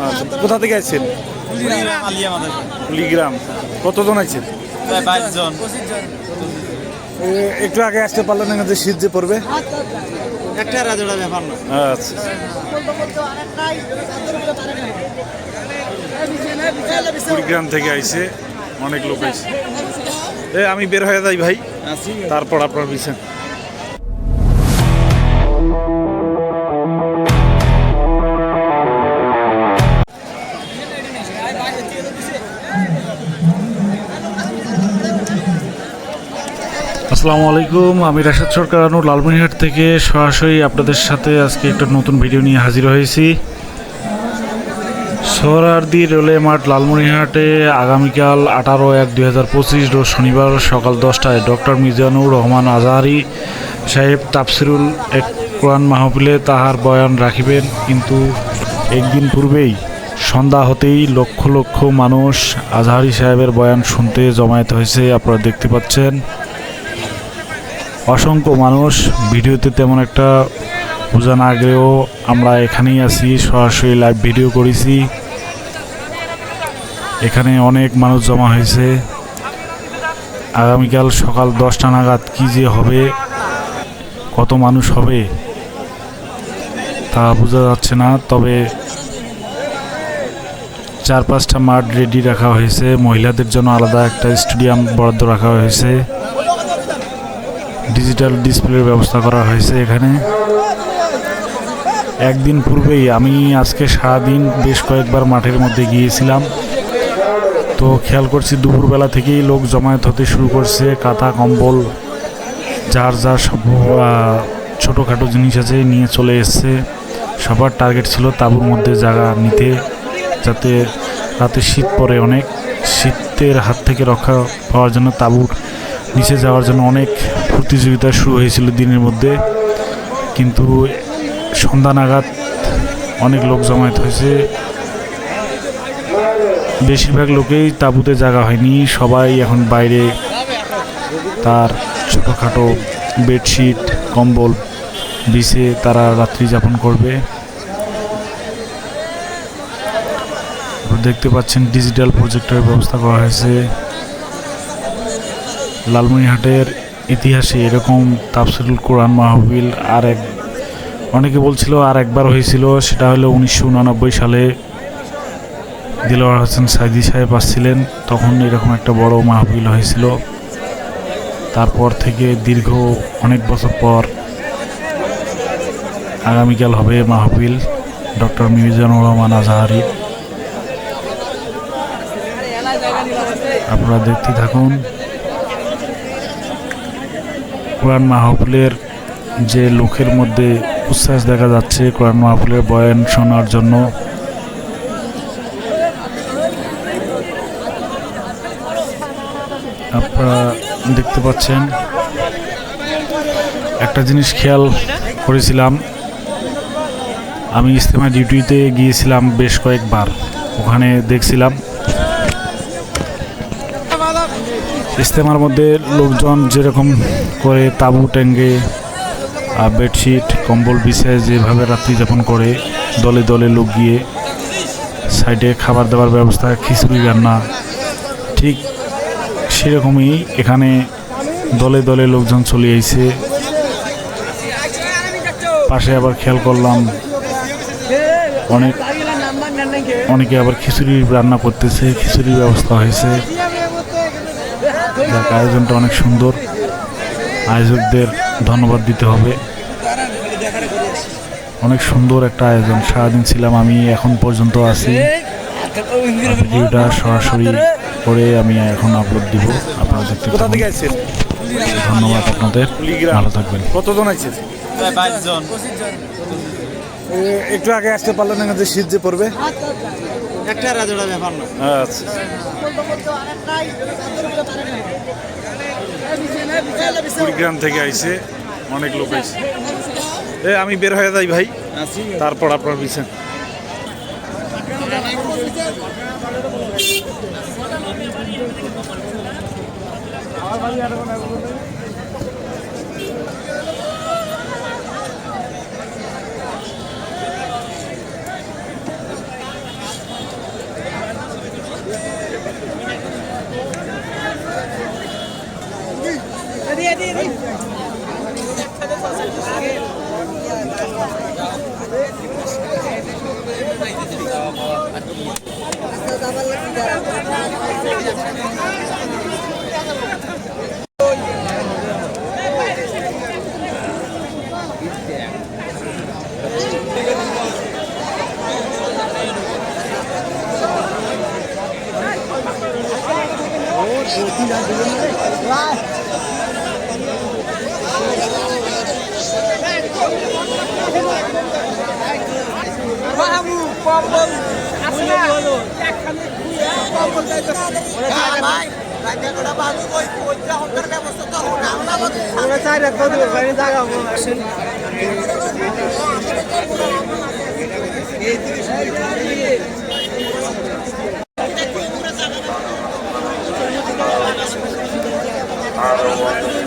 আচ্ছা, কোথা থেকে আসছেন? কুলিগ্রাম। কতজন আছেন? প্রায় 22 জন। একটু আগে আসতে পারলেন না যে শীত যে পড়বে? একটা রাজোড়া ব্যাপার না। আচ্ছা, কুড়িগ্রাম থেকে আইছে, অনেক লোক আইছে। আমি বের হয়ে যাই ভাই, তারপর আপনার পিছনে। আসসালামু আলাইকুম, আমি রাশেদ সরকার লালমনিরহাট থেকে সরাসরি আপনাদের সাথে আজকে একটা নতুন ভিডিও নিয়ে হাজির হয়েছি। সোহরাওয়ার্দী রেলওয়ে মাঠ লালমনিরহাটে আগামীকাল 18/1/2025 রোজ শনিবার সকাল 10টায় ডক্টর মিজানুর রহমান আজহারি সাহেব তাফসিরুল এক কোরআন মাহফিলে তাহার বয়ান রাখিবেন। কিন্তু একদিন পূর্বেই সন্ধ্যা হতেই লক্ষ লক্ষ মানুষ আজহারি সাহেবের বয়ান শুনতে জমায়েত হয়েছে। আপনারা দেখতে পাচ্ছেন অসংখ্য মানুষ। ভিডিওতে তেমন একটা বোঝা না গেলেও আমরা এখানেই আছি, সরাসরি লাইভ ভিডিও করেছি। এখানে অনেক মানুষ জমা হয়েছে। আগামীকাল সকাল 10টা নাগাদ কী যে হবে, কত মানুষ হবে তা বোঝা যাচ্ছে না। তবে 4-5টা মাঠ রেডি রাখা হয়েছে। মহিলাদের জন্য আলাদা একটা স্টেডিয়াম বরাদ্দ রাখা হয়েছে। ডিজিটাল ডিসপ্লের ব্যবস্থা করা হয়েছে এখানে। একদিন পূর্বেই আমি আজকে সারাদিন বেশ কয়েকবার মাঠের মধ্যে গিয়েছিলাম, তো খেয়াল করছি দুপুরবেলা থেকেই লোক জমায়েত হতে শুরু করছে। কাঁথা কম্বল যার যার সব ছোটোখাটো জিনিস আছে নিয়ে চলে এসছে। সবার টার্গেট ছিল তাঁবুর মধ্যে জায়গা নিতে, যাতে রাতে শীত পড়ে অনেক। শীতের হাত থেকে রক্ষা পাওয়ার জন্য তাঁবুর নিচে যাওয়ার জন্য অনেক প্রতিযোগিতা শুরু হয়েছিল দিনের মধ্যে। কিন্তু সন্ধ্যা নাগাদ অনেক লোক জমায়েত হয়েছে। বেশিরভাগ লোকেই তাঁবুতে জায়গা হয়নি, সবাই এখন বাইরে তার ছোটোখাটো বেডশিট কম্বল বিছে তারা রাত্রি যাপন করবে। দেখতে পাচ্ছেন ডিজিটাল প্রজেক্টরের ব্যবস্থা করা হয়েছে। লালমনিরহাটের ইতিহাসে এরকম তাফসিরুল কোরআন মাহফিল অনেকে বলছিল আর একবার হয়েছিল, সেটা হলো 1989 সালে দিলওয়ার হোসেন সাইদি সাহেব আসছিলেন, তখন এরকম একটা বড় মাহফিল হয়েছিল। তারপর থেকে দীর্ঘ অনেক বছর পর আগামীকাল হবে মাহফিল ডক্টর মিজানুর রহমান আজহারি। আপনারা দেখতে থাকুন। কোরআন মাহফিলের যে লোকের মধ্যে উচ্ছ্বাস দেখা যাচ্ছে কোরআন মাহফিলের বয়ান শোনার জন্য। আপনারা দেখতে পাচ্ছেন একটা জিনিস খেয়াল করেছিলাম, আমি ইজতেমা ডিউটিতে গিয়েছিলাম বেশ কয়েকবার, ওখানে দেখছিলাম ইজতেমার মধ্যে লোকজন যেরকম করে তাঁবু টেঙ্গে বেডশিট কম্বল বিছায় যেভাবে রাত্রি যাপন করে, দলে দলে লোক গিয়ে সাইডে খাবার দাবার ব্যবস্থা, খিচুড়ি রান্না, ঠিক সেরকমই এখানে দলে দলে লোকজন চলে আইছে। পাশে আবার খেয়াল করলাম অনেকে আবার খিচুড়ি রান্না করতেছে, খিচুড়ির ব্যবস্থা হয়েছে। আয়োজনটা অনেক সুন্দর, আয়োজকদের ধন্যবাদ দিতে হবে। অনেক সুন্দর একটা আয়োজন, সারাদিন ছিলাম আমি, এখন পর্যন্ত আছি। ভিডিওটা সরাসরি করে আমি এখন আপলোড দিব, আপনারা দেখতে পাবেন। ধন্যবাদ আপনাদের, ভালো থাকবেন। কতজন আছেন? প্রায় 22 জন। একটু আগে আসতে পারলেন না যে শীত যে পড়বে? একটা রাজোড়া ব্যাপার না। আচ্ছা, কুড়িগ্রাম থেকে আইছে, অনেক লোক আইছে। আমি বের হয়ে যাই ভাই, তারপর আপনার পিছনে। I don't want to